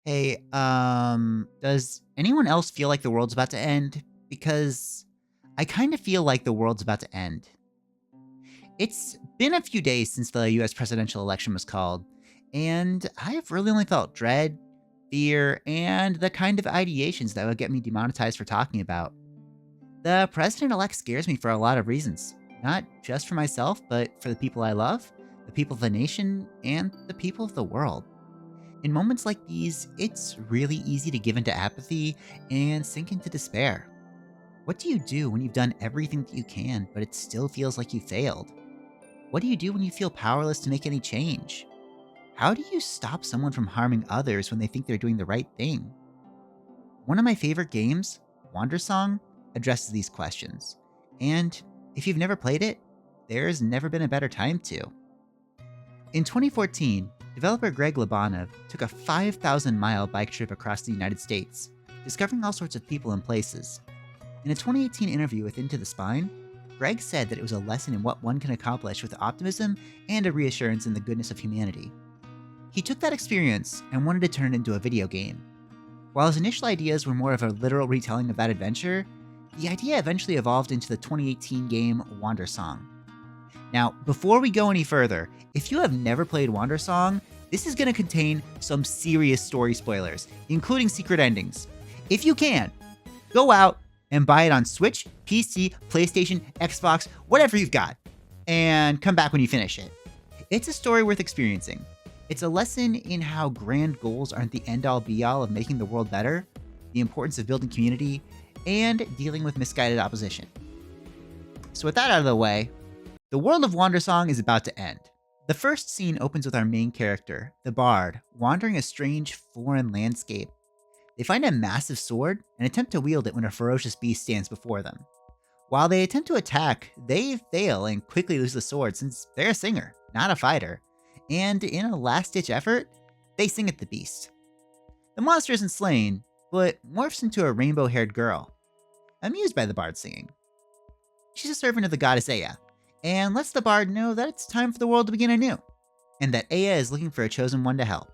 Hey, does anyone else feel like the world's about to end? Because I kind of feel like the world's about to end. It's been a few days since the US presidential election was called, and I've really only felt dread, fear, and the kind of ideations that would get me demonetized for talking about. The president elect scares me for a lot of reasons, not just for myself, but for the people I love, the people of the nation, and the people of the world. In moments like these, it's really easy to give into apathy and sink into despair. What do you do when you've done everything that you can, but it still feels like you failed? What do you do when you feel powerless to make any change? How do you stop someone from harming others when they think they're doing the right thing? One of my favorite games, Wandersong, addresses these questions. And if you've never played it, there's never been a better time to. In 2014, developer Greg Labanov took a 5,000-mile bike trip across the United States, discovering all sorts of people and places. In a 2018 interview with Into the Spine, Greg said that it was a lesson in what one can accomplish with optimism and a reassurance in the goodness of humanity. He took that experience and wanted to turn it into a video game. While his initial ideas were more of a literal retelling of that adventure, the idea eventually evolved into the 2018 game Wandersong. Now, before we go any further, if you have never played Wandersong, this is going to contain some serious story spoilers, including secret endings. If you can, go out and buy it on Switch, PC, PlayStation, Xbox, whatever you've got, and come back when you finish it. It's a story worth experiencing. It's a lesson in how grand goals aren't the end-all be-all of making the world better, the importance of building community, and dealing with misguided opposition. So with that out of the way, the world of Wandersong is about to end. The first scene opens with our main character, the Bard, wandering a strange foreign landscape. They find a massive sword and attempt to wield it when a ferocious beast stands before them. While they attempt to attack, they fail and quickly lose the sword since they're a singer, not a fighter. And in a last-ditch effort, they sing at the beast. The monster isn't slain, but morphs into a rainbow-haired girl, amused by the Bard singing. She's a servant of the goddess Ea, and lets the Bard know that it's time for the world to begin anew, and that Ea is looking for a chosen one to help.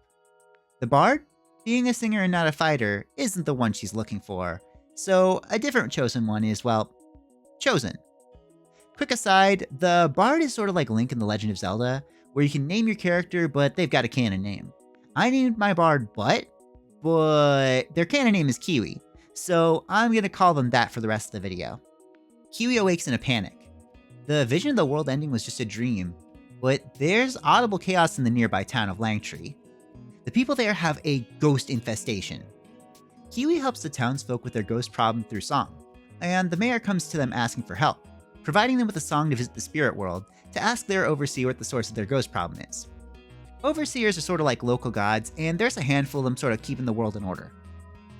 The Bard, being a singer and not a fighter, isn't the one she's looking for, so a different chosen one is, well, chosen. Quick aside, the Bard is sort of like Link in The Legend of Zelda, where you can name your character, but they've got a canon name. I named my Bard Butt, but their canon name is Kiwi, so I'm gonna call them that for the rest of the video. Kiwi awakes in a panic. The vision of the world ending was just a dream, but there's audible chaos in the nearby town of Langtree. The people there have a ghost infestation. Kiwi helps the townsfolk with their ghost problem through song, and the mayor comes to them asking for help, providing them with a song to visit the spirit world to ask their overseer what the source of their ghost problem is. Overseers are sort of like local gods, and there's a handful of them sort of keeping the world in order.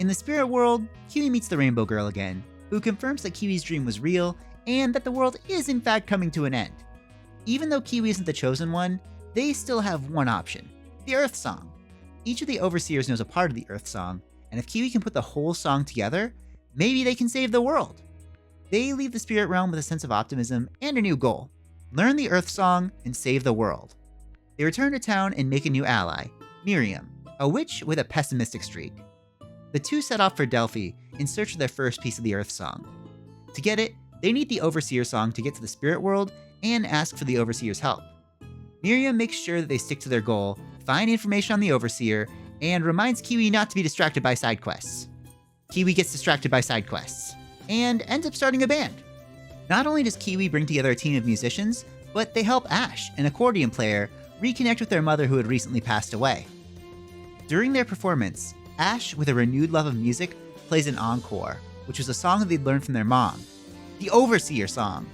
In the spirit world, Kiwi meets the Rainbow Girl again, who confirms that Kiwi's dream was real and that the world is in fact coming to an end. Even though Kiwi isn't the chosen one, they still have one option, the Earth Song. Each of the overseers knows a part of the Earth Song, and if Kiwi can put the whole song together, maybe they can save the world. They leave the spirit realm with a sense of optimism and a new goal: learn the Earth Song and save the world. They return to town and make a new ally, Miriam, a witch with a pessimistic streak. The two set off for Delphi in search of their first piece of the Earth Song. To get it, they need the Overseer Song to get to the spirit world and ask for the Overseer's help. Miriam makes sure that they stick to their goal, find information on the Overseer, and reminds Kiwi not to be distracted by side quests. Kiwi gets distracted by side quests, and ends up starting a band. Not only does Kiwi bring together a team of musicians, but they help Ash, an accordion player, reconnect with their mother who had recently passed away. During their performance, Ash, with a renewed love of music, plays an encore, which was a song that they'd learned from their mom, the Overseer Song.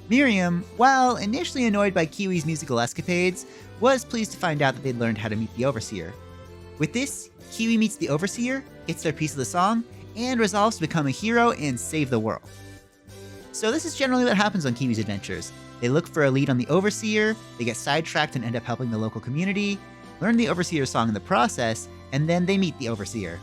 Miriam, while initially annoyed by Kiwi's musical escapades, was pleased to find out that they'd learned how to meet the Overseer. With this, Kiwi meets the Overseer, gets their piece of the song, and resolves to become a hero and save the world. So this is generally what happens on Kiwi's adventures. They look for a lead on the Overseer, they get sidetracked and end up helping the local community, learn the Overseer song in the process, and then they meet the Overseer.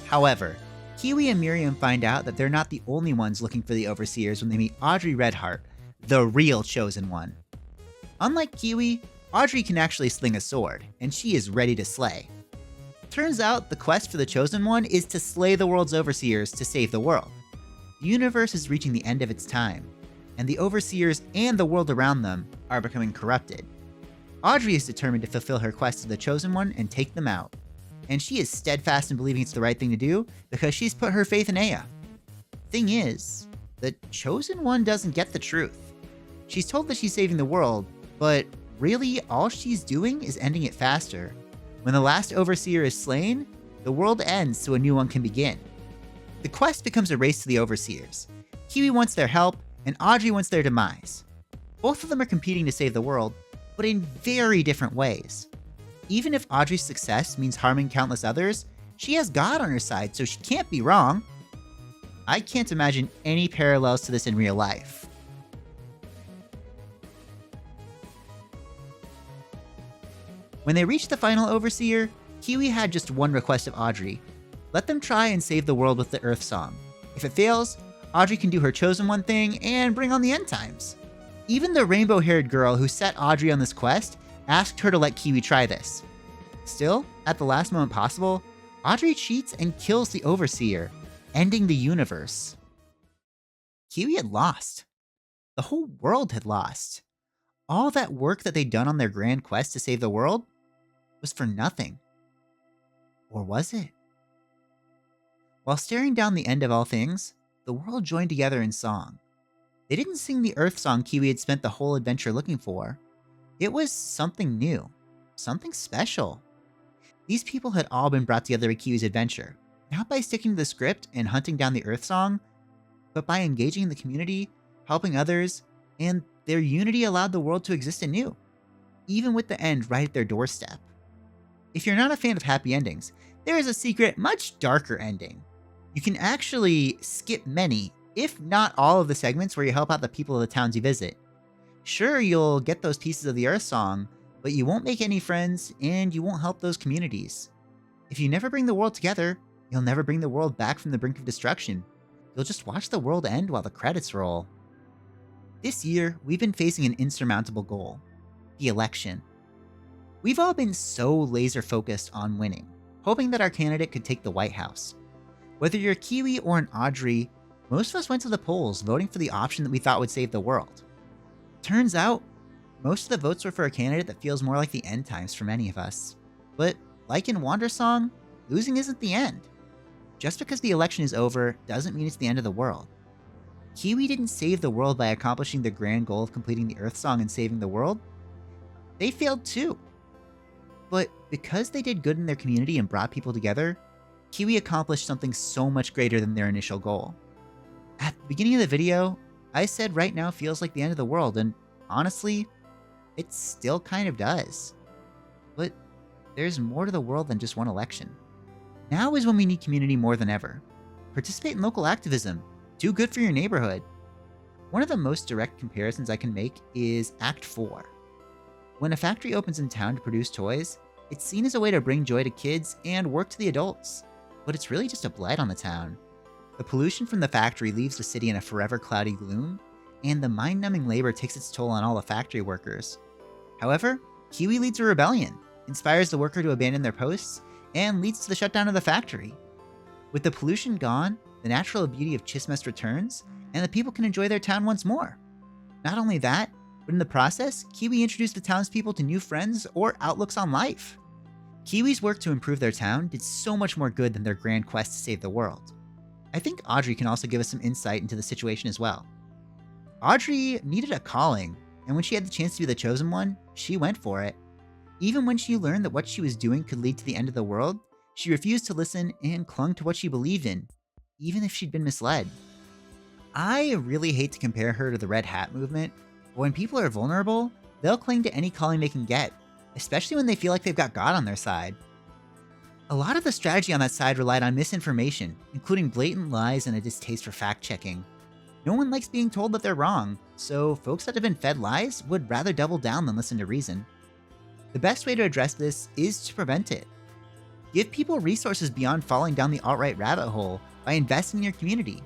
However, Kiwi and Miriam find out that they're not the only ones looking for the Overseers when they meet Audrey Redheart, the real chosen one. Unlike Kiwi, Audrey can actually sling a sword, and she is ready to slay. Turns out the quest for the Chosen One is to slay the world's overseers to save the world. The universe is reaching the end of its time, and the overseers and the world around them are becoming corrupted. Audrey is determined to fulfill her quest to the Chosen One and take them out. And she is steadfast in believing it's the right thing to do because she's put her faith in Aya. Thing is, the Chosen One doesn't get the truth. She's told that she's saving the world, but really all she's doing is ending it faster. When the last overseer is slain, the world ends so a new one can begin. The quest becomes a race to the overseers. Kiwi wants their help, and Audrey wants their demise. Both of them are competing to save the world, but in very different ways. Even if Audrey's success means harming countless others, she has God on her side, so she can't be wrong. I can't imagine any parallels to this in real life. When they reached the final overseer, Kiwi had just one request of Audrey. Let them try and save the world with the Earth Song. If it fails, Audrey can do her Chosen One thing and bring on the end times. Even the rainbow-haired girl who set Audrey on this quest asked her to let Kiwi try this. Still, at the last moment possible, Audrey cheats and kills the Overseer, ending the universe. Kiwi had lost. The whole world had lost. All that work that they'd done on their grand quest to save the world was for nothing. Or was it? While staring down the end of all things, the world joined together in song. They didn't sing the Earth Song Kiwi had spent the whole adventure looking for. It was something new, something special. These people had all been brought together by Kiwi's adventure, not by sticking to the script and hunting down the Earth Song, but by engaging in the community, helping others, and their unity allowed the world to exist anew, even with the end right at their doorstep. If you're not a fan of happy endings, there is a secret, much darker ending. You can actually skip many, if not all of the segments where you help out the people of the towns you visit. Sure, you'll get those pieces of the Earth Song, but you won't make any friends, and you won't help those communities. If you never bring the world together, you'll never bring the world back from the brink of destruction. You'll just watch the world end while the credits roll. This year, we've been facing an insurmountable goal: the election. We've all been so laser-focused on winning, hoping that our candidate could take the White House. Whether you're a Kiwi or an Audrey, most of us went to the polls voting for the option that we thought would save the world. Turns out, most of the votes were for a candidate that feels more like the end times for many of us. But like in Wandersong, losing isn't the end. Just because the election is over doesn't mean it's the end of the world. Kiwi didn't save the world by accomplishing the grand goal of completing the Earth Song and saving the world. They failed too. But because they did good in their community and brought people together, Kiwi accomplished something so much greater than their initial goal. At the beginning of the video, I said right now feels like the end of the world, and honestly, it still kind of does. But there's more to the world than just one election. Now is when we need community more than ever. Participate in local activism. Do good for your neighborhood. One of the most direct comparisons I can make is Act 4. When a factory opens in town to produce toys, it's seen as a way to bring joy to kids and work to the adults. But it's really just a blight on the town. The pollution from the factory leaves the city in a forever cloudy gloom, and the mind-numbing labor takes its toll on all the factory workers. However, Kiwi leads a rebellion, inspires the worker to abandon their posts, and leads to the shutdown of the factory. With the pollution gone, the natural beauty of Chismes returns, and the people can enjoy their town once more. Not only that, but in the process, Kiwi introduced the townspeople to new friends or outlooks on life. Kiwi's work to improve their town did so much more good than their grand quest to save the world. I think Audrey can also give us some insight into the situation as well. Audrey needed a calling, and when she had the chance to be the chosen one, she went for it. Even when she learned that what she was doing could lead to the end of the world, she refused to listen and clung to what she believed in, even if she'd been misled. I really hate to compare her to the Red Hat movement, but when people are vulnerable, they'll cling to any calling they can get, especially when they feel like they've got God on their side. A lot of the strategy on that side relied on misinformation, including blatant lies and a distaste for fact-checking. No one likes being told that they're wrong, so folks that have been fed lies would rather double down than listen to reason. The best way to address this is to prevent it. Give people resources beyond falling down the alt-right rabbit hole by investing in your community.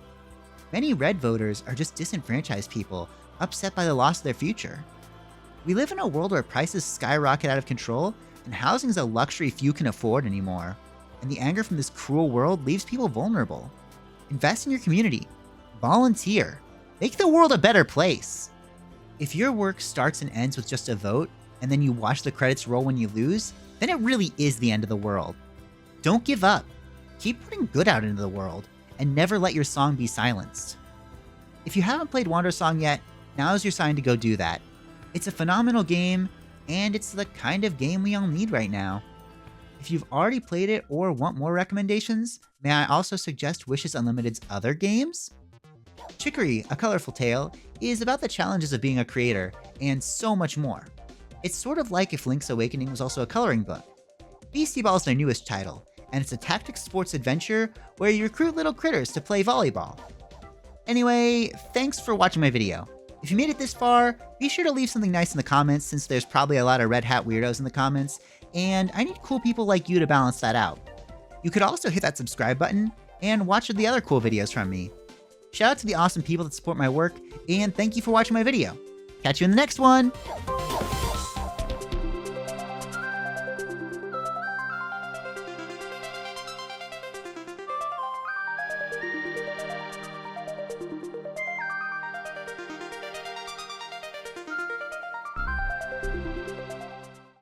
Many red voters are just disenfranchised people, upset by the loss of their future. We live in a world where prices skyrocket out of control, and housing is a luxury few can afford anymore. and the anger from this cruel world leaves people vulnerable. Invest in your community. Volunteer. Make the world a better place. If your work starts and ends with just a vote, and then you watch the credits roll when you lose, then it really is the end of the world. Don't give up. Keep putting good out into the world, and never let your song be silenced. If you haven't played Wandersong yet, now's your sign to go do that. It's a phenomenal game, and it's the kind of game we all need right now. If you've already played it or want more recommendations, may I also suggest Wishes Unlimited's other games? Chicory, A Colorful Tale, is about the challenges of being a creator, and so much more. It's sort of like if Link's Awakening was also a coloring book. Beastie Ball is their newest title, and it's a tactics sports adventure where you recruit little critters to play volleyball. Anyway, thanks for watching my video. If you made it this far, be sure to leave something nice in the comments since there's probably a lot of red hat weirdos in the comments, and I need cool people like you to balance that out. You could also hit that subscribe button and watch the other cool videos from me. Shout out to the awesome people that support my work, and thank you for watching my video. Catch you in the next one!